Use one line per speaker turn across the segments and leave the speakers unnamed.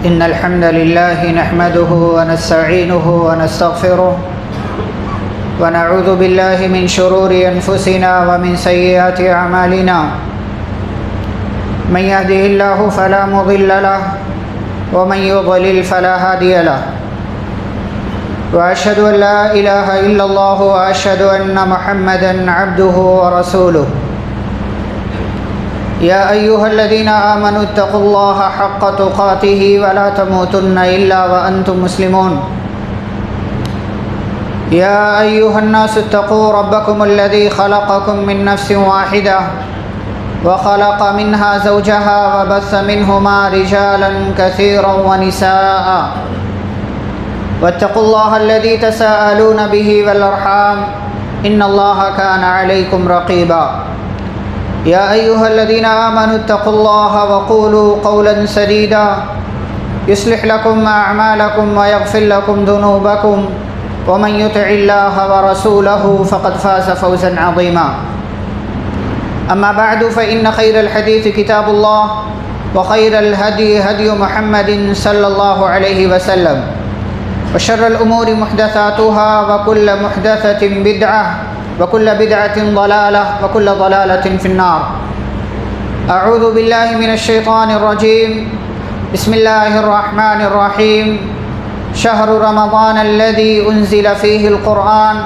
إن الحمد لله نحمده ونستعينه ونستغفره ونعوذ بالله من شرور أنفسنا ومن سيئات أعمالنا من يهده الله فلا مضل له ومن يضلل فلا هادي له وأشهد أن لا إله إلا الله وأشهد أن محمدا عبده ورسوله يا أيها الذين آمنوا اتقوا الله حق تقاته ولا تموتن إلا وأنتم مسلمون يا أيها الناس اتقوا ربكم الذي خلقكم من نفس واحدة وخلق منها زوجها وبث منهما رجالا كثيرا ونساء واتقوا الله الذي تساءلون به والأرحام إن الله كان عليكم رقيبا يا أيها الذين آمنوا اتقوا الله وقولوا قولا سديدا يصلح لكم أعمالكم ويغفر لكم ذنوبكم ومن يطع الله ورسوله فقد فاز فوزا عظيما أما بعد فإن خير الحديث كتاب الله وخير الهدي هدي محمد صلى الله عليه وسلم وشر الأمور محدثاتها وكل محدثة بدعة وكل بدعة ضلالة وكل ضلالة في النار أعوذ بالله من الشيطان الرجيم بسم الله الرحمن الرحيم شهر رمضان الذي أنزل فيه القرآن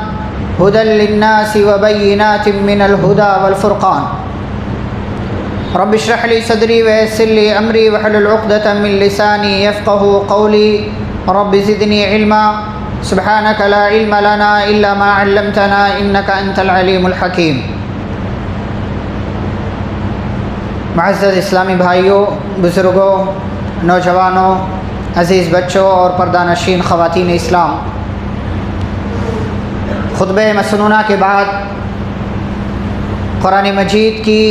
هدى للناس وبينات من الهدى والفرقان رب اشرح لي صدري ويسر لي أمري واحلل عقدة من لساني يفقه قولي رب زدني علما سبحانك لا علم لنا إلا ما علمتنا إنك أنت العليم الحكيم معزز اسلامی بھائیوں، بزرگوں، نوجوانوں، عزیز بچوں اور پردہ نشین خواتین اسلام، خطبہ مسنونہ کے بعد قرآن مجید کی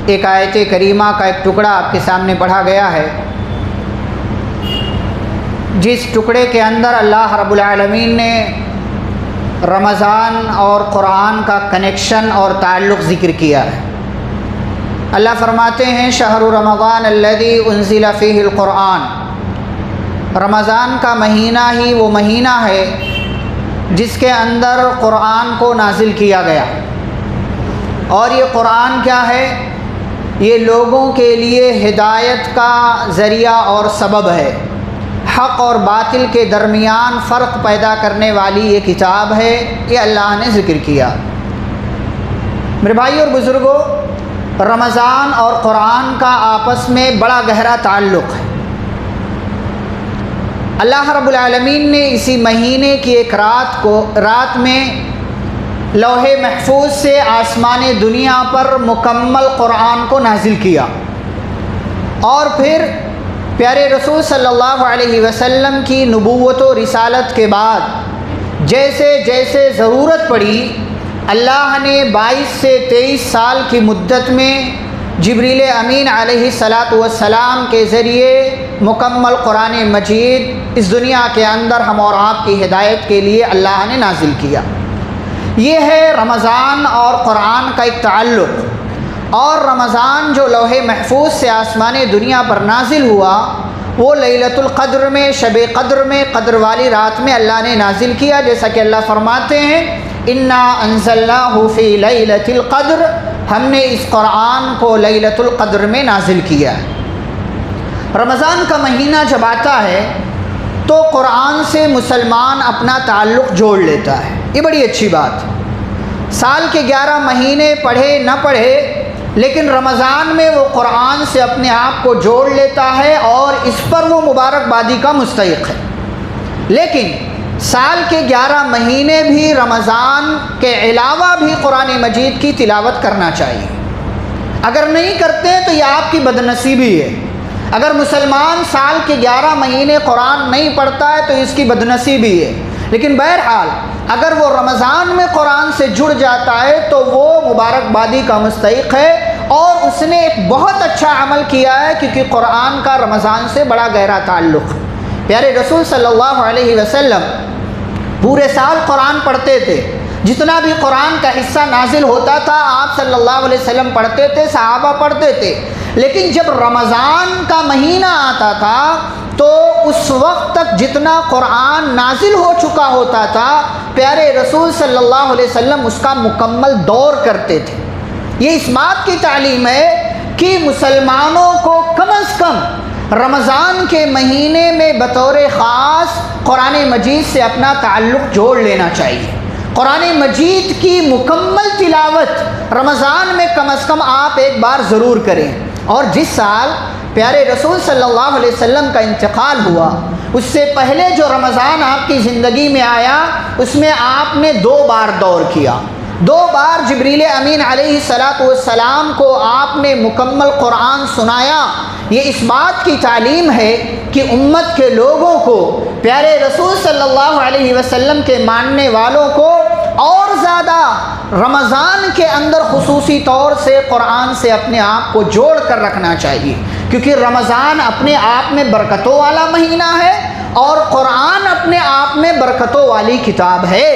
ایک آیت کریمہ کا ایک ٹکڑا آپ کے سامنے پڑھا گیا ہے، جس ٹکڑے کے اندر اللہ رب العالمین نے رمضان اور قرآن کا کنیکشن اور تعلق ذکر کیا ہے۔ اللہ فرماتے ہیں شہر رمضان الذی انزل فیہ القرآن، رمضان کا مہینہ ہی وہ مہینہ ہے جس کے اندر قرآن کو نازل کیا گیا، اور یہ قرآن کیا ہے؟ یہ لوگوں کے لیے ہدایت کا ذریعہ اور سبب ہے، حق اور باطل کے درمیان فرق پیدا کرنے والی یہ کتاب ہے، یہ اللہ نے ذکر کیا۔ میرے بھائی اور بزرگوں، رمضان اور قرآن کا آپس میں بڑا گہرا تعلق ہے۔ اللہ رب العالمین نے اسی مہینے کی ایک رات میں لوح محفوظ سے آسمان دنیا پر مکمل قرآن کو نازل کیا، اور پھر پیارے رسول صلی اللہ علیہ وسلم کی نبوت و رسالت کے بعد جیسے جیسے ضرورت پڑی، اللہ نے 22 سے 23 سال کی مدت میں جبریل امین علیہ السلام کے ذریعے مکمل قرآن مجید اس دنیا کے اندر ہم اور آپ کی ہدایت کے لیے اللہ نے نازل کیا۔ یہ ہے رمضان اور قرآن کا ایک تعلق۔ اور رمضان جو لوح محفوظ سے آسمان دنیا پر نازل ہوا، وہ لیلۃ القدر میں، شب قدر میں، قدر والی رات میں اللہ نے نازل کیا، جیسا کہ اللہ فرماتے ہیں انا انزلناہ فی لیلۃ القدر، ہم نے اس قرآن کو لیلۃ القدر میں نازل کیا۔ رمضان کا مہینہ جب آتا ہے تو قرآن سے مسلمان اپنا تعلق جوڑ لیتا ہے، یہ بڑی اچھی بات ہے۔ سال کے 11 مہینے پڑھے نہ پڑھے، لیکن رمضان میں وہ قرآن سے اپنے آپ کو جوڑ لیتا ہے اور اس پر وہ مبارکبادی کا مستحق ہے۔ لیکن سال کے 11 مہینے بھی رمضان کے علاوہ بھی قرآن مجید کی تلاوت کرنا چاہیے۔ اگر نہیں کرتے تو یہ آپ کی بدنصیبی ہے۔ اگر مسلمان سال کے 11 مہینے قرآن نہیں پڑھتا ہے تو اس کی بدنصیبی ہے، لیکن بہرحال اگر وہ رمضان میں قرآن سے جڑ جاتا ہے تو وہ مبارکبادی کا مستحق ہے، اور اس نے ایک بہت اچھا عمل کیا ہے، کیونکہ قرآن کا رمضان سے بڑا گہرا تعلق ہے۔ پیارے رسول صلی اللہ علیہ وسلم پورے سال قرآن پڑھتے تھے، جتنا بھی قرآن کا حصہ نازل ہوتا تھا آپ صلی اللہ علیہ وسلم پڑھتے تھے، صحابہ پڑھتے تھے، لیکن جب رمضان کا مہینہ آتا تھا تو اس وقت تک جتنا قرآن نازل ہو چکا ہوتا تھا پیارے رسول صلی اللہ علیہ وسلم اس کا مکمل دور کرتے تھے۔ یہ اس بات کی تعلیم ہے کہ مسلمانوں کو کم از کم رمضان کے مہینے میں بطور خاص قرآن مجید سے اپنا تعلق جوڑ لینا چاہیے۔ قرآن مجید کی مکمل تلاوت رمضان میں کم از کم آپ ایک بار ضرور کریں۔ اور جس سال پیارے رسول صلی اللہ علیہ وسلم کا انتقال ہوا اس سے پہلے جو رمضان آپ کی زندگی میں آیا اس میں آپ نے 2 بار دور کیا، 2 بار جبریل امین علیہ السلام کو آپ نے مکمل قرآن سنایا۔ یہ اس بات کی تعلیم ہے کہ امت کے لوگوں کو، پیارے رسول صلی اللہ علیہ وسلم کے ماننے والوں کو اور زیادہ رمضان کے اندر خصوصی طور سے قرآن سے اپنے آپ کو جوڑ کر رکھنا چاہیے، کیونکہ رمضان اپنے آپ میں برکتوں والا مہینہ ہے اور قرآن اپنے آپ میں برکتوں والی کتاب ہے۔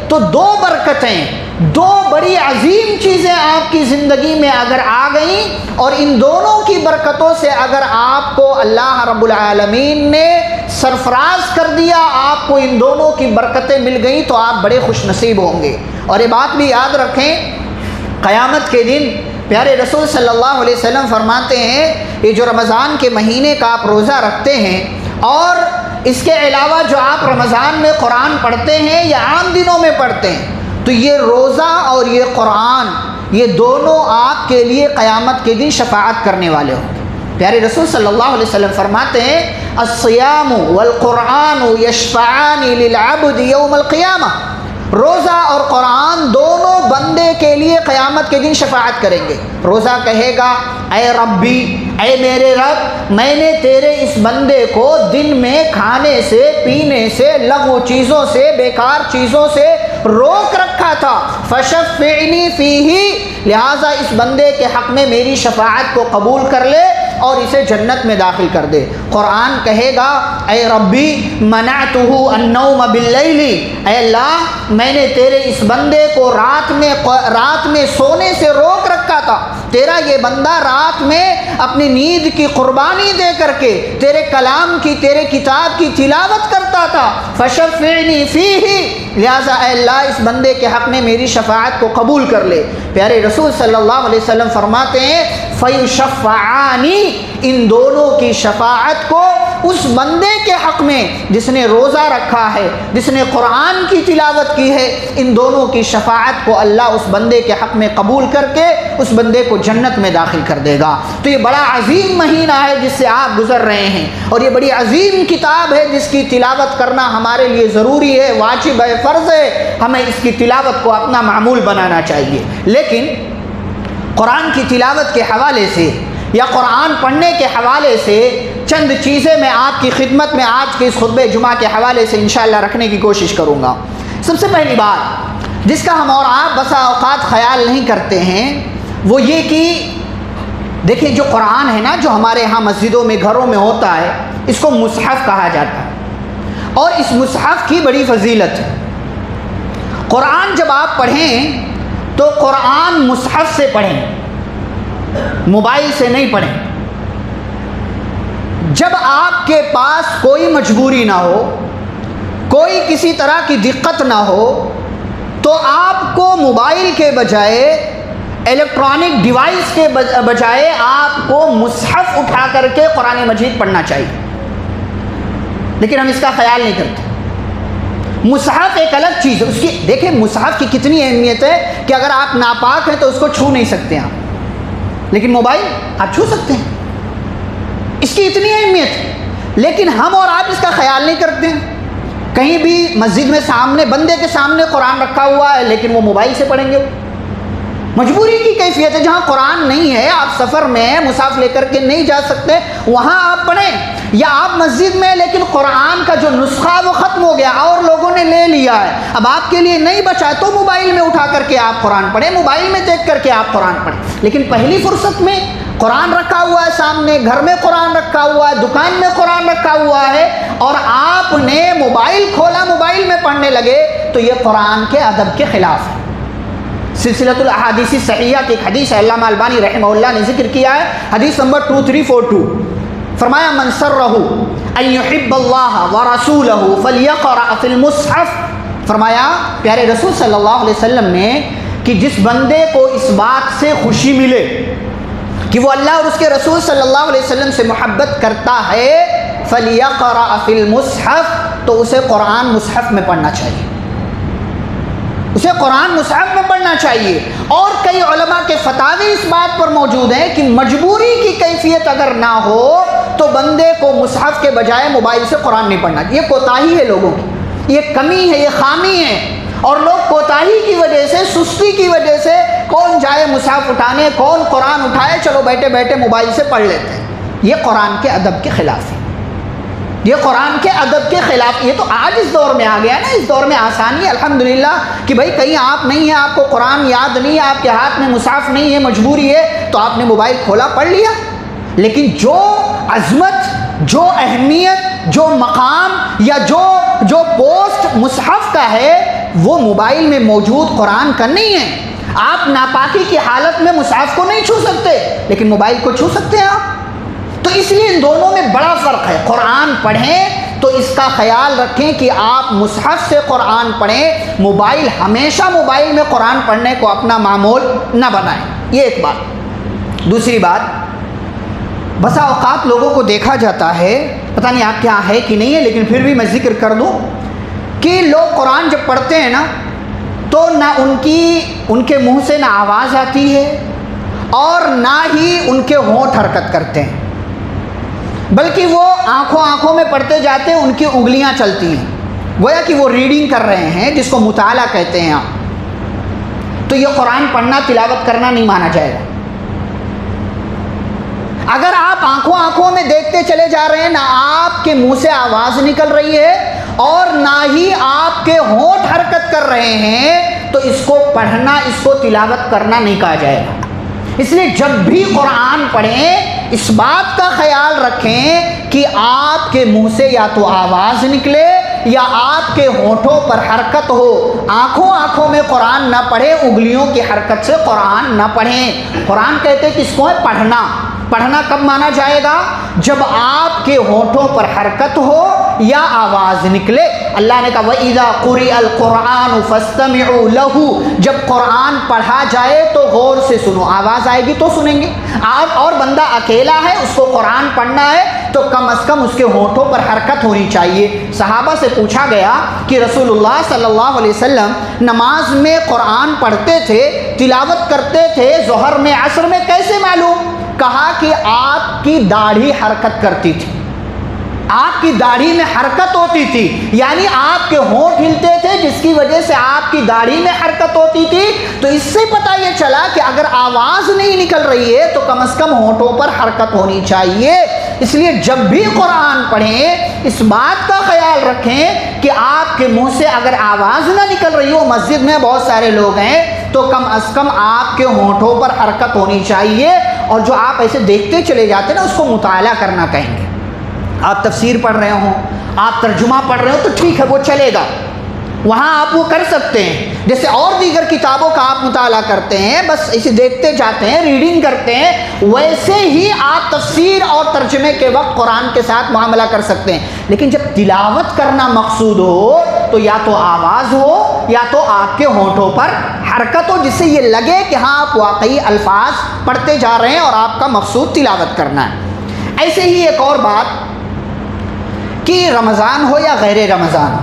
تو 2 برکتیں، 2 بڑی عظیم چیزیں آپ کی زندگی میں اگر آ گئیں اور ان دونوں کی برکتوں سے اگر آپ کو اللہ رب العالمین نے سرفراز کر دیا، آپ کو ان دونوں کی برکتیں مل گئیں تو آپ بڑے خوش نصیب ہوں گے۔ اور یہ بات بھی یاد رکھیں، قیامت کے دن پیارے رسول صلی اللہ علیہ وسلم فرماتے ہیں یہ جو رمضان کے مہینے کا آپ روزہ رکھتے ہیں اور اس کے علاوہ جو آپ رمضان میں قرآن پڑھتے ہیں یا عام دنوں میں پڑھتے ہیں، تو یہ روزہ اور یہ قرآن یہ دونوں آپ کے لیے قیامت کے دن شفاعت کرنے والے ہوں گے۔ پیارے رسول صلی اللہ علیہ وسلم فرماتے ہیں الصیام والقرآن یشفعان للعبد یوم القیامہ، روزہ اور قرآن دونوں بندے کے لیے قیامت کے دن شفاعت کریں گے۔ روزہ کہے گا اے ربی، اے میرے رب، میں نے تیرے اس بندے کو دن میں کھانے سے، پینے سے، لغو چیزوں سے، بیکار چیزوں سے روک رکھا تھا، فشفعنی فیہ، لہٰذا اس بندے کے حق میں میری شفاعت کو قبول کر لے اور اسے جنت میں داخل کر دے۔ قرآن کہے گا اے ربی منعتہ النوم باللیل، اے اللہ میں نے تیرے اس بندے کو رات میں سونے سے روک رکھا تھا، تیرا یہ بندہ رات میں اپنی نیند کی قربانی دے کر کے تیرے کلام کی، تیرے کتاب کی تلاوت کرتا تھا، فشفعنی فیہ، لہٰذا اے اللہ اس بندے کے حق میں میری شفاعت کو قبول کر لے۔ پیارے رسول صلی اللہ علیہ وسلم فرماتے ہیں فیشفعانی، ان دونوں کی شفاعت کو اس بندے کے حق میں جس نے روزہ رکھا ہے، جس نے قرآن کی تلاوت کی ہے، ان دونوں کی شفاعت کو اللہ اس بندے کے حق میں قبول کر کے اس بندے کو جنت میں داخل کر دے گا۔ تو یہ بڑا عظیم مہینہ ہے جس سے آپ گزر رہے ہیں اور یہ بڑی عظیم کتاب ہے جس کی تلاوت کرنا ہمارے لیے ضروری ہے، واجب ہے، فرض ہے، ہمیں اس کی تلاوت کو اپنا معمول بنانا چاہیے۔ لیکن قرآن کی تلاوت کے حوالے سے یا قرآن پڑھنے کے حوالے سے چند چیزیں میں آپ کی خدمت میں آج کے اس خطبہ جمعہ کے حوالے سے انشاءاللہ رکھنے کی کوشش کروں گا۔ سب سے پہلی بات جس کا ہم اور آپ بسا اوقات خیال نہیں کرتے ہیں وہ یہ کہ دیکھیں جو قرآن ہے نا، جو ہمارے ہاں مسجدوں میں، گھروں میں ہوتا ہے، اس کو مصحف کہا جاتا ہے اور اس مصحف کی بڑی فضیلت ہے۔ قرآن جب آپ پڑھیں تو قرآن مصحف سے پڑھیں، موبائل سے نہیں پڑھیں۔ جب آپ کے پاس کوئی مجبوری نہ ہو، کوئی کسی طرح کی دقت نہ ہو، تو آپ کو موبائل کے بجائے، الیکٹرانک ڈیوائس کے بجائے آپ کو مصحف اٹھا کر کے قرآن مجید پڑھنا چاہیے، لیکن ہم اس کا خیال نہیں کرتے۔ مصحف ایک الگ چیز ہے، اس کی دیکھیں مصحف کی کتنی اہمیت ہے کہ اگر آپ ناپاک ہیں تو اس کو چھو نہیں سکتے آپ، لیکن موبائل آپ چھو سکتے ہیں، اس کی اتنی اہمیت ہے۔ لیکن ہم اور آپ اس کا خیال نہیں کرتے ہیں۔ کہیں بھی مسجد میں سامنے بندے کے سامنے قرآن رکھا ہوا ہے لیکن وہ موبائل سے پڑھیں گے۔ مجبوری کی کیفیت ہے، جہاں قرآن نہیں ہے، آپ سفر میں ہیں، مصحف لے کر کے نہیں جا سکتے، وہاں آپ پڑھیں، یا آپ مسجد میں لیکن قرآن کا جو نسخہ وہ ختم ہو گیا اور لوگوں نے لے لیا ہے، اب آپ کے لیے نہیں بچا تو موبائل میں اٹھا کر کے آپ قرآن پڑھیں، موبائل میں دیکھ کر کے آپ قرآن پڑھیں۔ لیکن پہلی فرصت میں قرآن رکھا ہوا ہے سامنے، گھر میں قرآن رکھا ہوا ہے، دکان میں قرآن رکھا ہوا ہے اور آپ نے موبائل کھولا، موبائل میں پڑھنے لگے، تو یہ قرآن کے ادب کے خلاف ہے۔ سلسلۃ الاحادیث الصحیحہ کی ایک حدیث ہے، علامہ البانی رحمہ اللہ نے ذکر کیا ہے، حدیث نمبر 2342، فرمایا من سرہ ان یحب اللہ ورسولہ فلیقرأ فی المصحف، فرمایا پیارے رسول صلی اللہ علیہ وسلم نے کہ جس بندے کو اس بات سے خوشی ملے کہ وہ اللہ اور اس کے رسول صلی اللہ علیہ وسلم سے محبت کرتا ہے، فلیقرأ فی المصحف، تو اسے قرآن مصحف میں پڑھنا چاہیے، اسے قرآن مصحف میں پڑھنا چاہیے۔ اور کئی علماء کے فتاوی اس بات پر موجود ہیں کہ مجبوری کی کیفیت اگر نہ ہو تو بندے کو مصحف کے بجائے موبائل سے قرآن نہیں پڑھنا۔ یہ کوتاہی ہے لوگوں کی، یہ کمی ہے، یہ خامی ہے، اور لوگ کوتاہی کی وجہ سے، سستی کی وجہ سے کون جائے مصحف اٹھانے، کون قرآن اٹھائے، چلو بیٹھے بیٹھے موبائل سے پڑھ لیتے ہیں۔ یہ قرآن کے ادب کے خلاف ہے، یہ قرآن کے ادب کے خلاف۔ یہ تو آج اس دور میں آ گیا نا، اس دور میں آسانی ہے الحمدللہ کہ بھائی کہیں آپ نہیں ہیں، آپ کو قرآن یاد نہیں ہے، آپ کے ہاتھ میں مصحف نہیں ہے، مجبوری ہے تو آپ نے موبائل کھولا پڑھ لیا۔ لیکن جو عظمت، جو اہمیت، جو مقام یا جو پوسٹ مصحف کا ہے وہ موبائل میں موجود قرآن کا نہیں ہے۔ آپ ناپاکی کی حالت میں مصحف کو نہیں چھو سکتے لیکن موبائل کو چھو سکتے ہیں آپ۔ تو اس لیے ان دونوں میں بڑا فرق ہے۔ قرآن پڑھیں تو اس کا خیال رکھیں کہ آپ مصحف سے قرآن پڑھیں، موبائل ہمیشہ موبائل میں قرآن پڑھنے کو اپنا معمول نہ بنائیں۔ یہ ایک بات۔ دوسری بات، بسا اوقات لوگوں کو دیکھا جاتا ہے، پتہ نہیں آپ کیا ہے کہ نہیں ہے لیکن پھر بھی میں ذکر کر دوں کہ لوگ قرآن جب پڑھتے ہیں نا تو نہ ان کے منہ سے نہ آواز آتی ہے اور نہ ہی ان کے ہونٹ حرکت کرتے ہیں، بلکہ وہ آنکھوں میں پڑھتے جاتے ہیں، ان کی انگلیاں چلتی ہیں، گویا کہ وہ ریڈنگ کر رہے ہیں، جس کو مطالعہ کہتے ہیں آپ۔ تو یہ قرآن پڑھنا، تلاوت کرنا نہیں مانا جائے گا۔ اگر آپ آنکھوں میں دیکھتے چلے جا رہے ہیں، نہ آپ کے منہ سے آواز نکل رہی ہے اور نہ ہی آپ کے ہونٹ حرکت کر رہے ہیں، تو اس کو پڑھنا، اس کو تلاوت کرنا نہیں کہا جائے گا۔ اس لیے جب بھی قرآن پڑھیں اس بات کا خیال رکھیں کہ آپ کے منہ سے یا تو آواز نکلے یا آپ کے ہونٹوں پر حرکت ہو۔ آنکھوں میں قرآن نہ پڑھیں، انگلیوں کی حرکت سے قرآن نہ پڑھیں۔ قرآن کہتے ہیں کہ اس کو ہے پڑھنا۔ پڑھنا کب مانا جائے گا؟ جب آپ کے ہونٹوں پر حرکت ہو یا آواز نکلے۔ اللہ نے کہا وَإِذَا قُرِئَ الْقُرْآنُ فَاسْتَمِعُوا لَهُ، جب قرآن پڑھا جائے تو غور سے سنو۔ آواز آئے گی تو سنیں گے۔ اور بندہ اکیلا ہے، اس کو قرآن پڑھنا ہے تو کم از کم اس کے ہونٹوں پر حرکت ہونی چاہیے۔ صحابہ سے پوچھا گیا کہ رسول اللہ صلی اللہ علیہ وسلم نماز میں قرآن پڑھتے تھے، تلاوت کرتے تھے، ظہر میں، عصر میں، کیسے معلوم؟ کہا کہ آپ کی داڑھی حرکت کرتی تھی، آپ کی داڑھی میں حرکت ہوتی تھی، یعنی آپ کے ہونٹ ہلتے تھے جس کی وجہ سے آپ کی داڑھی میں حرکت ہوتی تھی۔ تو اس سے پتہ یہ چلا کہ اگر آواز نہیں نکل رہی ہے تو کم از کم ہونٹوں پر حرکت ہونی چاہیے۔ اس لیے جب بھی قرآن پڑھیں اس بات کا خیال رکھیں کہ آپ کے منہ سے اگر آواز نہ نکل رہی ہو، مسجد میں بہت سارے لوگ ہیں تو کم از کم آپ کے ہونٹوں پر حرکت ہونی چاہیے۔ اور جو آپ ایسے دیکھتے چلے جاتے ہیں نا، اس کو مطالعہ کرنا کہیں گے۔ آپ تفسیر پڑھ رہے ہوں، آپ ترجمہ پڑھ رہے ہو تو ٹھیک ہے، وہ چلے گا، وہاں آپ وہ کر سکتے ہیں، جیسے اور دیگر کتابوں کا آپ مطالعہ کرتے ہیں، بس اسے دیکھتے جاتے ہیں، ریڈنگ کرتے ہیں، ویسے ہی آپ تفسیر اور ترجمے کے وقت قرآن کے ساتھ معاملہ کر سکتے ہیں۔ لیکن جب تلاوت کرنا مقصود ہو تو یا تو آواز ہو یا تو آپ کے ہونٹوں پر حرکت ہو، جس سے یہ لگے کہ ہاں آپ واقعی الفاظ پڑھتے جا رہے ہیں اور آپ کا مقصود تلاوت کرنا ہے۔ ایسے ہی ایک اور بات کہ رمضان ہو یا غیر رمضان،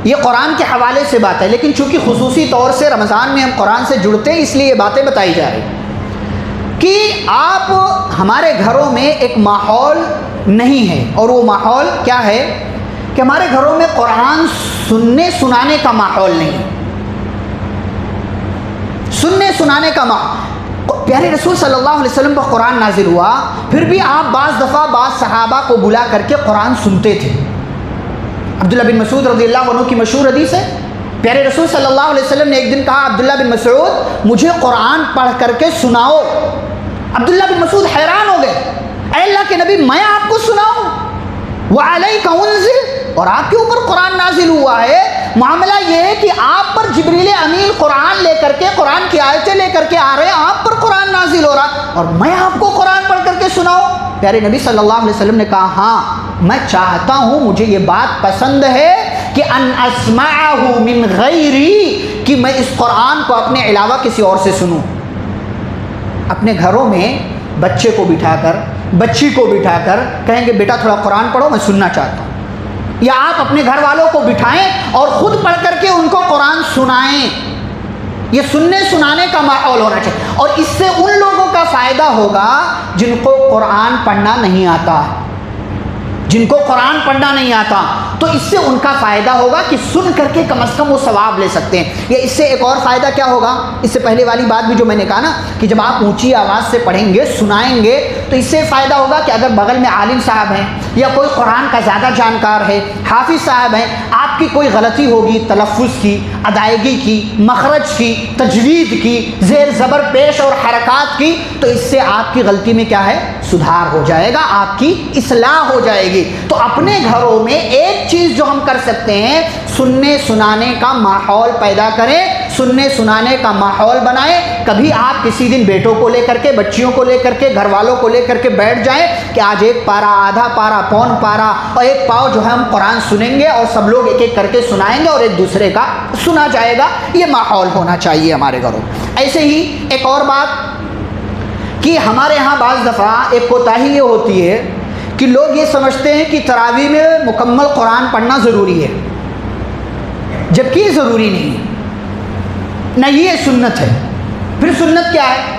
یہ قرآن کے حوالے سے بات ہے، لیکن چونکہ خصوصی طور سے رمضان میں ہم قرآن سے جڑتے ہیں اس لیے یہ باتیں بتائی جا رہی کہ آپ ہمارے گھروں میں ایک ماحول نہیں ہے، اور وہ ماحول کیا ہے کہ ہمارے گھروں میں قرآن سننے سنانے کا ماحول نہیں، سننے سنانے کا ماحول۔ پیارے رسول صلی اللہ علیہ وسلم پر قرآن نازل ہوا، پھر بھی آپ بعض دفعہ بعض صحابہ کو بلا کر کے قرآن سنتے تھے۔ عبداللہ بن مسعود رضی اللہ عنہ کی مشہور حدیث ہے، پیارے رسول صلی اللہ علیہ وسلم نے ایک دن کہا عبداللہ بن مسعود مجھے قرآن پڑھ کر کے سناؤ۔ عبداللہ بن مسعود حیران ہو گئے، اے اللہ کے نبی میں آپ کو سناؤں؟ وعلیک انزل، اور آپ کے اوپر قرآن نازل ہوا ہے۔ معاملہ یہ ہے کہ آپ پر جبریل امین قرآن لے کر کے، قرآن کی آیتیں لے کر کے آ رہے ہیں، آپ پر قرآن نازل ہو رہا اور میں آپ کو قرآن پڑھ کر کے سناؤں؟ پیارے نبی صلی اللہ علیہ وسلم نے کہا ہاں میں چاہتا ہوں، مجھے یہ بات پسند ہے کہ ان اسمعہ من غیری، کہ میں اس قرآن کو اپنے علاوہ کسی اور سے سنوں۔ اپنے گھروں میں بچے کو بٹھا کر، بچی کو بٹھا کر کہیں گے بیٹا تھوڑا قرآن پڑھو، میں سننا چاہتا ہوں، یا آپ اپنے گھر والوں کو بٹھائیں اور خود پڑھ کر کے ان کو قرآن سنائیں۔ یہ سننے سنانے کا ماحول ہونا چاہیے، اور اس سے ان لوگوں کا فائدہ ہوگا جن کو قرآن پڑھنا نہیں آتا، جن کو قرآن پڑھنا نہیں آتا، تو اس سے ان کا فائدہ ہوگا کہ سن کر کے کم از کم وہ ثواب لے سکتے ہیں۔ یا اس سے ایک اور فائدہ کیا ہوگا، اس سے پہلے والی بات بھی جو میں نے کہا نا کہ جب آپ اونچی آواز سے پڑھیں گے، سنائیں گے، تو اس سے فائدہ ہوگا کہ اگر بغل میں عالم صاحب ہیں یا کوئی قرآن کا زیادہ جانکار ہے، حافظ صاحب ہیں، آپ کی کوئی غلطی ہوگی تلفظ کی، ادائیگی کی، مخرج کی، تجوید کی، زیر زبر پیش اور حرکات کی، تو اس سے آپ کی غلطی میں کیا ہے، سدھار ہو جائے گا، آپ کی اصلاح ہو جائے گی۔ تو اپنے گھروں میں ایک چیز جو ہم کر سکتے ہیں، سننے سنانے کا ماحول پیدا کریں، سننے سنانے کا ماحول بنائیں۔ کبھی آپ کسی دن بیٹوں کو لے کر کے، بچیوں کو لے کر کے، گھر والوں کو لے کر کے بیٹھ جائیں کہ آج ایک پارا، آدھا پارا، پون پارا اور ایک پاؤ جو ہے ہم قرآن سنیں گے، اور سب لوگ ایک ایک کر کے سنائیں گے اور ایک دوسرے کا سنا جائے گا۔ یہ ماحول ہونا چاہیے ہمارے گھروں۔ ایسے ہی ایک اور بات کہ ہمارے ہاں بعض دفعہ ایک کوتاہی یہ ہوتی ہے کہ لوگ یہ سمجھتے ہیں کہ تراویح میں مکمل قرآن پڑھنا ضروری ہے، جبکہ یہ ضروری نہیں ہے، نہ یہ سنت ہے۔ پھر سنت کیا ہے؟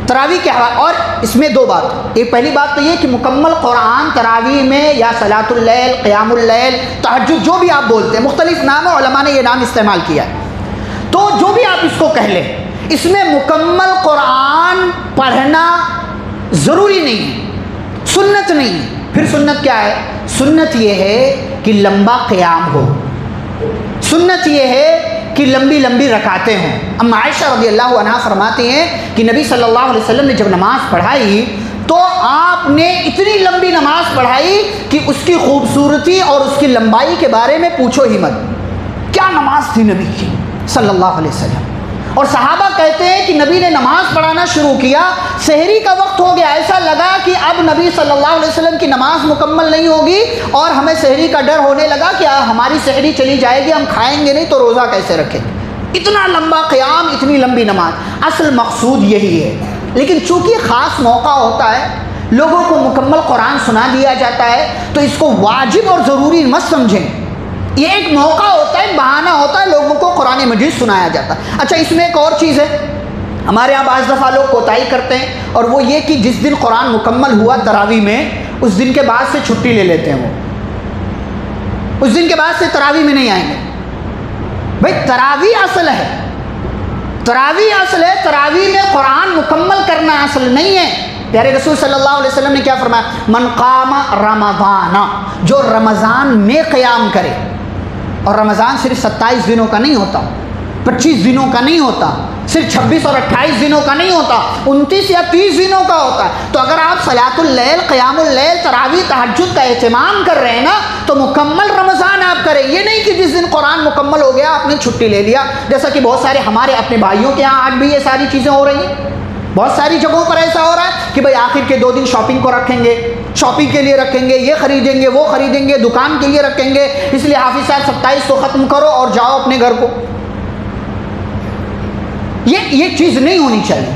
تراویح کیا ہے؟ اور اس میں دو بات، ایک پہلی بات تو یہ کہ مکمل قرآن تراویح میں یا صلاۃ اللیل، قیام اللیل، تہجد، جو بھی آپ بولتے ہیں، مختلف نام ہے، علماء نے یہ نام استعمال کیا ہے، تو جو بھی آپ اس کو کہہ لیں، اس میں مکمل قرآن پڑھنا ضروری نہیں ہے، سنت نہیں ہے۔ پھر سنت کیا ہے؟ سنت یہ ہے کہ لمبا قیام ہو، سنت یہ ہے کہ لمبی لمبی رکعتیں ہوں۔ اما عائشہ رضی اللہ عنہا فرماتی ہیں کہ نبی صلی اللہ علیہ وسلم نے جب نماز پڑھائی تو آپ نے اتنی لمبی نماز پڑھائی کہ اس کی خوبصورتی اور اس کی لمبائی کے بارے میں پوچھو ہی مت۔ کیا نماز تھی نبی کی صلی اللہ علیہ وسلم! اور صحابہ کہتے ہیں کہ نبی نے نماز پڑھانا شروع کیا، سحری کا وقت ہو گیا، ایسا لگا کہ اب نبی صلی اللہ علیہ وسلم کی نماز مکمل نہیں ہوگی، اور ہمیں سحری کا ڈر ہونے لگا کہ ہماری سحری چلی جائے گی، ہم کھائیں گے نہیں تو روزہ کیسے رکھیں۔ اتنا لمبا قیام، اتنی لمبی نماز، اصل مقصود یہی ہے۔ لیکن چونکہ خاص موقع ہوتا ہے، لوگوں کو مکمل قرآن سنا دیا جاتا ہے، تو اس کو واجب اور ضروری مت سمجھیں، یہ ایک موقع ہوتا ہے، بہانہ ہوتا ہے، لوگوں کو قرآن مجید سنایا جاتا ہے۔ اچھا، اس میں ایک اور چیز ہے، ہمارے یہاں بعض دفعہ لوگ کوتاہی کرتے ہیں، اور وہ یہ کہ جس دن قرآن مکمل ہوا تراویح میں، اس دن کے بعد سے چھٹی لے لیتے ہیں، وہ اس دن کے بعد سے تراویح میں نہیں آئیں گے۔ بھائی تراویح اصل ہے، تراویح اصل ہے، تراویح میں قرآن مکمل کرنا اصل نہیں ہے۔ پیارے رسول صلی اللہ علیہ وسلم نے کیا فرمایا؟ من قام رمضان، جو رمضان میں قیام کرے، اور رمضان صرف 27 دنوں کا نہیں ہوتا، 25 دنوں کا نہیں ہوتا، صرف 26 اور 28 دنوں کا نہیں ہوتا، 29 یا 30 دنوں کا ہوتا ہے۔ تو اگر آپ صلاۃ اللیل، قیام اللیل، تراویح، تہجد کا اہتمام کر رہے ہیں نا، تو مکمل رمضان آپ کریں۔ یہ نہیں کہ جس دن قرآن مکمل ہو گیا آپ نے چھٹی لے لیا، جیسا کہ بہت سارے ہمارے اپنے بھائیوں کے ہاں آج بھی یہ ساری چیزیں ہو رہی ہیں۔ بہت ساری جگہوں پر ایسا ہو رہا ہے کہ بھائی آخر کے 2 دن شاپنگ کو رکھیں گے، شاپنگ کے لیے رکھیں گے، یہ خریدیں گے، وہ خریدیں گے، دکان کے لیے رکھیں گے، اس لیے حافظ صاحب 27 کو ختم کرو اور جاؤ اپنے گھر کو۔ یہ چیز نہیں ہونی چاہیے۔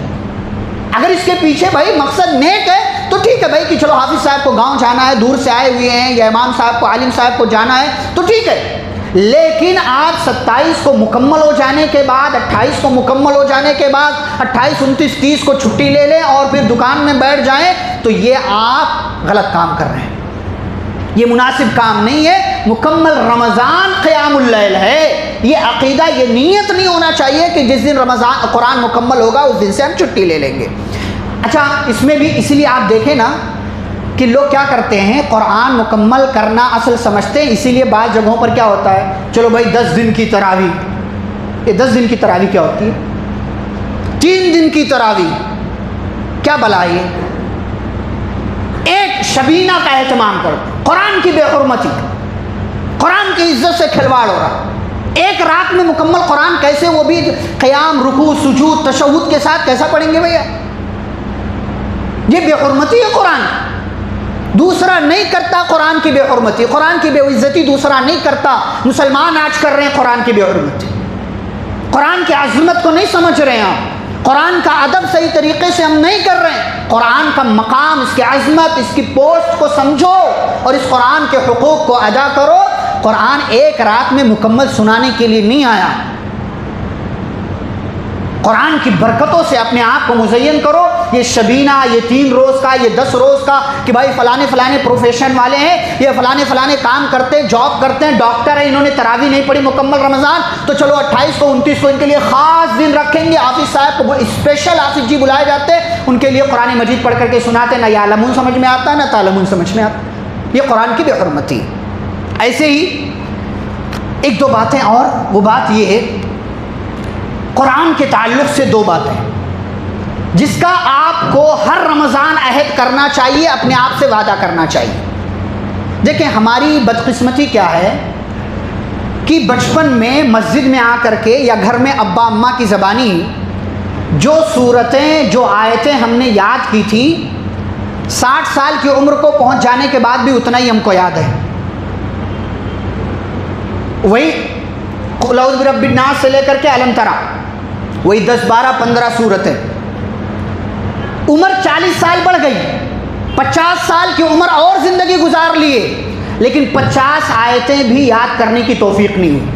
اگر اس کے پیچھے بھائی مقصد نیک ہے تو ٹھیک ہے بھائی کہ چلو حافظ صاحب کو گاؤں جانا ہے، دور سے آئے ہوئے ہیں، یا امام صاحب کو، عالم صاحب کو جانا ہے تو ٹھیک ہے، لیکن آپ 27 کو مکمل ہو جانے کے بعد، 28 کو مکمل ہو جانے کے بعد 28، 29، 30 کو چھٹی لے لیں اور پھر دکان میں بیٹھ جائیں، تو یہ آپ غلط کام کر رہے ہیں، یہ مناسب کام نہیں ہے۔ مکمل رمضان قیام اللیل ہے، یہ عقیدہ، یہ نیت نہیں ہونا چاہیے کہ جس دن رمضان قرآن مکمل ہوگا اس دن سے ہم چھٹی لے لیں گے۔ اچھا، اس میں بھی اسی لیے آپ دیکھیں نا کہ لوگ کیا کرتے ہیں، قرآن مکمل کرنا اصل سمجھتے ہیں، اسی لیے بعض جگہوں پر کیا ہوتا ہے، چلو بھائی 10 دن کی تراویح، یہ 10 دن کی تراویح کیا ہوتی ہے؟ 3 دن کی تراویح، کیا بلائی ہے؟ ایک شبینہ کا اہتمام کرو، قرآن کی بے حرمتی، قرآن کی عزت سے کھلواڑ ہو رہا، ایک رات میں مکمل قرآن کیسے، وہ بھی قیام، رکوع، سجود، تشہد کے ساتھ کیسا پڑھیں گے بھیا؟ یہ بے حرمتی ہے قرآن، دوسرا نہیں کرتا قرآن کی بے حرمتی، قرآن کی بے عزتی دوسرا نہیں کرتا. مسلمان آج کر رہے ہیں قرآن کی بے حرمتی. قرآن کی عظمت کو نہیں سمجھ رہے ہیں آپ، قرآن کا ادب صحیح طریقے سے ہم نہیں کر رہے ہیں. قرآن کا مقام، اس کی عظمت، اس کی پوسٹ کو سمجھو اور اس قرآن کے حقوق کو ادا کرو. قرآن ایک رات میں مکمل سنانے کے لیے نہیں آیا. قرآن کی برکتوں سے اپنے آپ کو مزین کرو. یہ شبینہ، یہ 3 روز کا، یہ 10 روز کا کہ بھائی فلانے فلانے پروفیشن والے ہیں، یہ فلانے فلانے کام کرتے ہیں، جاب کرتے ہیں، ڈاکٹر ہیں، انہوں نے تراویح نہیں پڑھی مکمل رمضان، تو چلو 28 کو 29 کو ان کے لیے خاص دن رکھیں گے. حافظ صاحب کو اسپیشل حافظ جی بلائے جاتے ہیں، ان کے لیے قرآن مجید پڑھ کر کے سناتے ہیں. نہ یعلمون سمجھ میں آتا ہے نہ تعلمون سمجھ میں آتا. یہ قرآن کی بے حرمتی. ایسے ہی ایک دو باتیں اور، وہ بات یہ ہے قرآن کے تعلق سے 2 باتیں جس کا آپ کو ہر رمضان عہد کرنا چاہیے، اپنے آپ سے وعدہ کرنا چاہیے. دیکھیں ہماری بدقسمتی کیا ہے کہ بچپن میں مسجد میں آ کر کے یا گھر میں ابا اماں کی زبانی جو صورتیں، جو آیتیں ہم نے یاد کی تھی، 60 سال کی عمر کو پہنچ جانے کے بعد بھی اتنا ہی ہم کو یاد ہے. وہی قل اعوذ برب الناس سے لے کر کے الم ترا، وہی 10 12 15 صورتیں. عمر 40 سال بڑھ گئی، 50 سال کی عمر اور زندگی گزار لیے، لیکن 50 آیتیں بھی یاد کرنے کی توفیق نہیں ہوئی.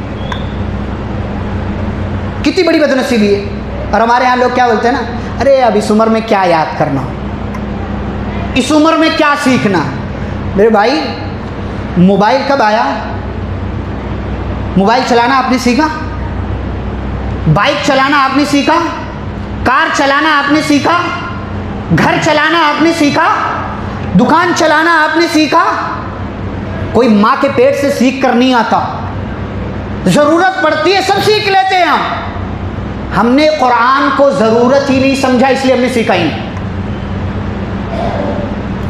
کتنی بڑی بدنصیبی ہے. اور ہمارے ہاں لوگ کیا بولتے ہیں نا، ارے اب اس عمر میں کیا یاد کرنا، اس عمر میں کیا سیکھنا. میرے بھائی موبائل کب آیا؟ موبائل چلانا آپ نے سیکھا؟ بائک چلانا آپ نے سیکھا؟ کار چلانا آپ نے سیکھا؟ گھر چلانا آپ نے سیکھا؟ دکان چلانا آپ نے سیکھا؟ کوئی ماں کے پیٹ سے سیکھ کر نہیں آتا، ضرورت پڑتی ہے سب سیکھ لیتے ہیں. ہم نے قرآن کو ضرورت ہی نہیں سمجھا، اس لیے ہم نے سیکھا ہی نہیں.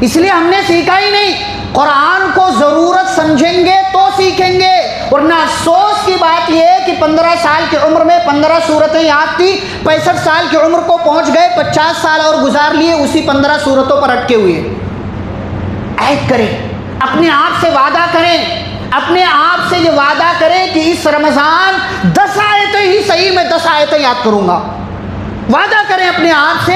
اس لیے ہم نے سیکھا ہی نہیں. قرآن کو ضرورت سمجھیں گے تو سیکھیں گے. ورنہ افسوس کی بات یہ ہے کہ 15 سال کی عمر میں 15 صورتیں یاد تھی، 65 سال کی عمر کو پہنچ گئے، 50 سال اور گزار لیے اسی 15 صورتوں پر اٹکے ہوئے. عہد کریں، اپنے آپ سے وعدہ کریں، اپنے آپ سے یہ وعدہ کریں کہ اس رمضان 10 آیتیں ہی صحیح میں 10 آیتیں یاد کروں گا. وعدہ کریں اپنے آپ سے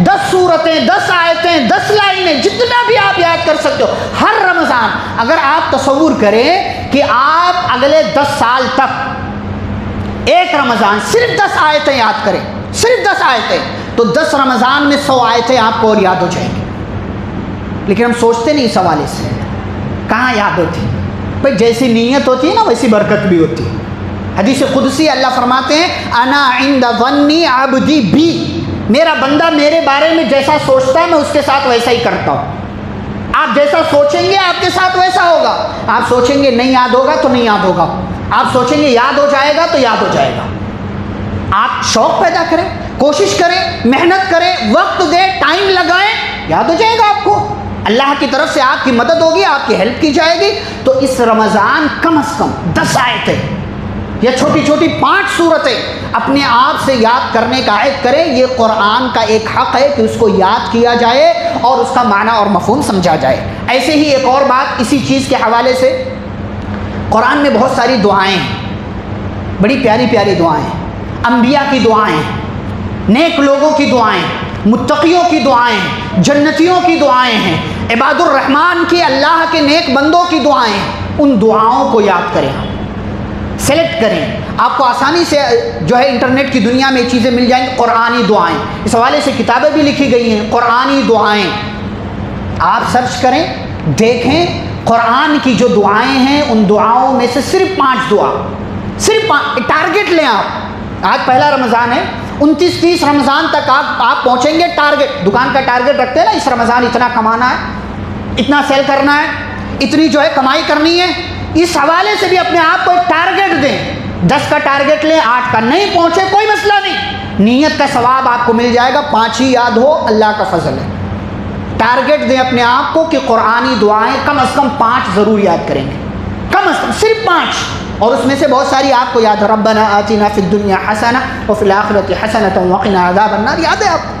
10 صورتیں، 10 آیتیں، 10 لائنیں، جتنا بھی آپ یاد کر سکتے ہو ہر رمضان. اگر آپ تصور کریں کہ آپ اگلے 10 سال تک ایک رمضان صرف 10 آیتیں یاد کریں، صرف 10 آیتیں، تو 10 رمضان میں 100 آیتیں آپ کو اور یاد ہو جائیں گی. لیکن ہم سوچتے نہیں اس حوالے سے، کہاں یاد ہوتی. بھائی جیسی نیت ہوتی ہے نا ویسی برکت بھی ہوتی ہے. حدیث قدسی اللہ فرماتے ہیں انا عند ظن عبدی بی، میرا بندہ میرے بارے میں جیسا سوچتا ہے میں اس کے ساتھ ویسا ہی کرتا ہوں. آپ جیسا سوچیں گے آپ کے ساتھ ویسا ہوگا. آپ سوچیں گے نہیں یاد ہوگا تو نہیں یاد ہوگا، آپ سوچیں گے یاد ہو جائے گا تو یاد ہو جائے گا. آپ شوق پیدا کریں، کوشش کریں، محنت کریں، وقت دیں، ٹائم لگائیں، یاد ہو جائے گا آپ کو. اللہ کی طرف سے آپ کی مدد ہوگی، آپ کی ہیلپ کی جائے گی. تو اس رمضان کم از کم 10 آیتیں یا چھوٹی چھوٹی 5 صورتیں اپنے آپ سے یاد کرنے کا عہد کریں. یہ قرآن کا ایک حق ہے کہ اس کو یاد کیا جائے اور اس کا معنی اور مفہوم سمجھا جائے. ایسے ہی ایک اور بات اسی چیز کے حوالے سے، قرآن میں بہت ساری دعائیں ہیں، بڑی پیاری پیاری دعائیں ہیں. انبیاء کی دعائیں، نیک لوگوں کی دعائیں، متقیوں کی دعائیں، جنتیوں کی دعائیں ہیں، عباد الرحمن کی، اللہ کے نیک بندوں کی دعائیں. ان دعاؤں کو یاد کریں، سلیکٹ کریں. آپ کو آسانی سے جو ہے انٹرنیٹ کی دنیا میں چیزیں مل جائیں گی. قرآنی دعائیں، اس حوالے سے کتابیں بھی لکھی گئی ہیں، قرآنی دعائیں. آپ سرچ کریں، دیکھیں قرآن کی جو دعائیں ہیں ان دعاؤں میں سے صرف 5 دعا، صرف 5 ٹارگٹ لیں. آپ آج پہلا رمضان ہے، 29-30 رمضان تک آپ پہنچیں گے. ٹارگٹ، دکان کا ٹارگٹ رکھتے ہیں نا، اس رمضان اتنا کمانا ہے، اتنا سیل کرنا ہے، اتنی جو ہے کمائی کرنی ہے. اس حوالے سے بھی اپنے آپ کو ایک ٹارگٹ دیں. 10 کا ٹارگٹ لیں، 8 کا نہیں پہنچے کوئی مسئلہ نہیں، نیت کا ثواب آپ کو مل جائے گا. 5 ہی یاد ہو اللہ کا فضل ہے. ٹارگٹ دیں اپنے آپ کو کہ قرآنی دعائیں کم از کم 5 ضرور یاد کریں گے، کم از کم صرف 5. اور اس میں سے بہت ساری آپ کو یاد ہے، ربنا آتنا فی الدنیا حسنہ وفی الآخرۃ حسنۃ وقنا عذاب النار، یاد ہے آپ کو.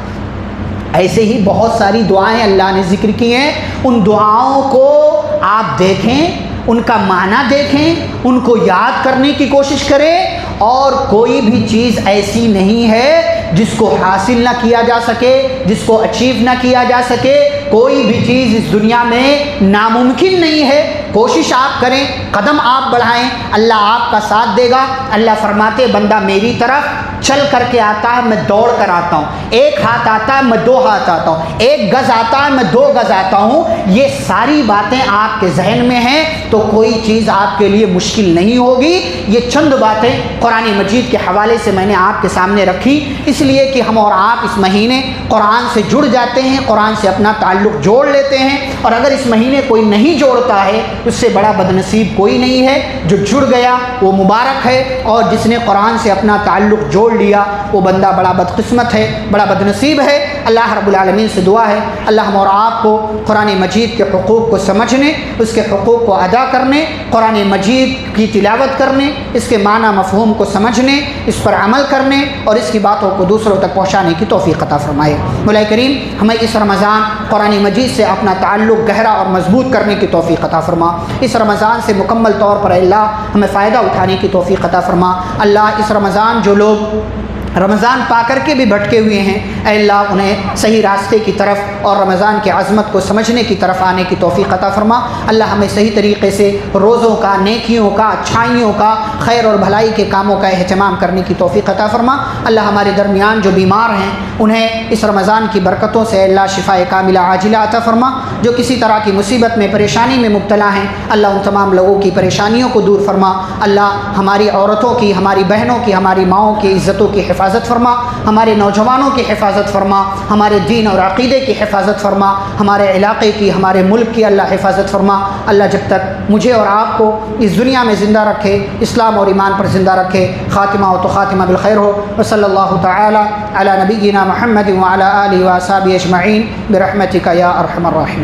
ایسے ہی بہت ساری دعائیں اللہ نے ذکر کی ہیں، ان دعاؤں کو آپ دیکھیں، ان کا معنی دیکھیں، ان کو یاد کرنے کی کوشش کریں، اور کوئی بھی چیز ایسی نہیں ہے جس کو حاصل نہ کیا جا سکے، جس کو اچیو نہ کیا جا سکے۔ کوئی بھی چیز اس دنیا میں ناممکن نہیں ہے۔ کوشش آپ کریں، قدم آپ بڑھائیں، اللہ آپ کا ساتھ دے گا۔ اللہ فرماتے بندہ میری طرف چل کر کے آتا ہے، میں دوڑ کر آتا ہوں، ایک ہاتھ آتا ہے، میں دو ہاتھ آتا ہوں، ایک گز آتا ہے، میں دو گز آتا ہوں۔ یہ ساری باتیں آپ کے ذہن میں ہیں تو کوئی چیز آپ کے لیے مشکل نہیں ہوگی۔ یہ چند باتیں قرآن مجید کے حوالے سے میں نے آپ کے سامنے رکھی، اس لیے کہ ہم اور آپ اس مہینے قرآن سے جڑ جاتے ہیں، قرآن سے اپنا تعلق جوڑ لیتے ہیں، اور اگر اس مہینے کوئی نہیں جوڑتا ہے اس سے بڑا بدنصیب کوئی نہیں ہے۔ جو جڑ گیا وہ مبارک ہے، اور جس نے قرآن سے اپنا تعلق جوڑ لیا وہ بندہ بڑا بدقسمت ہے، بڑا بدنصیب ہے۔ اللہ رب العالمین سے دعا ہے اللہ ہم اور آپ کو قرآن مجید کے حقوق کو سمجھنے، اس کے حقوق کو ادا کرنے، قرآن مجید کی تلاوت کرنے، اس کے معنی مفہوم کو سمجھنے، اس پر عمل کرنے، اور اس کی باتوں کو دوسروں تک پہنچانے کی توفیق عطا فرمائے۔ مولا کریم ہمیں اس رمضان قرآن مجید سے اپنا تعلق گہرا اور مضبوط کرنے کی توفیق عطا فرما۔ اس رمضان سے مکمل طور پر اللہ ہمیں فائدہ اٹھانے کی توفیق عطا فرما۔ اللہ اس رمضان جو لوگ رمضان پا کر کے بھی بھٹکے ہوئے ہیں، اے اللہ انہیں صحیح راستے کی طرف اور رمضان کی عظمت کو سمجھنے کی طرف آنے کی توفیق عطا فرما۔ اللہ ہمیں صحیح طریقے سے روزوں کا، نیکیوں کا، اچھائیوں کا، خیر اور بھلائی کے کاموں کا اہتمام کرنے کی توفیق عطا فرما۔ اللہ ہمارے درمیان جو بیمار ہیں انہیں اس رمضان کی برکتوں سے اللہ شفاء کاملہ عاجلہ عطا فرما۔ جو کسی طرح کی مصیبت میں، پریشانی میں مبتلا ہیں اللہ ان تمام لوگوں کی پریشانیوں کو دور فرما۔ اللہ ہماری عورتوں کی، ہماری بہنوں کی، ہماری ماؤں کی عزتوں کی حفاظت فرما، ہمارے نوجوانوں کی حفاظت فرما، ہمارے دین اور عقیدے کی حفاظت فرما، ہمارے علاقے کی، ہمارے ملک کی اللہ حفاظت فرما۔ اللہ جب تک مجھے اور آپ کو اس دنیا میں زندہ رکھے، اسلام اور ایمان پر زندہ رکھے، خاتمہ ہو تو خاتمہ بالخیر ہو۔ وصلی اللہ تعالی علی نبینا محمد وعلی آلہ وصحبہ اجمعین برحمتک یا ارحم الراحمین۔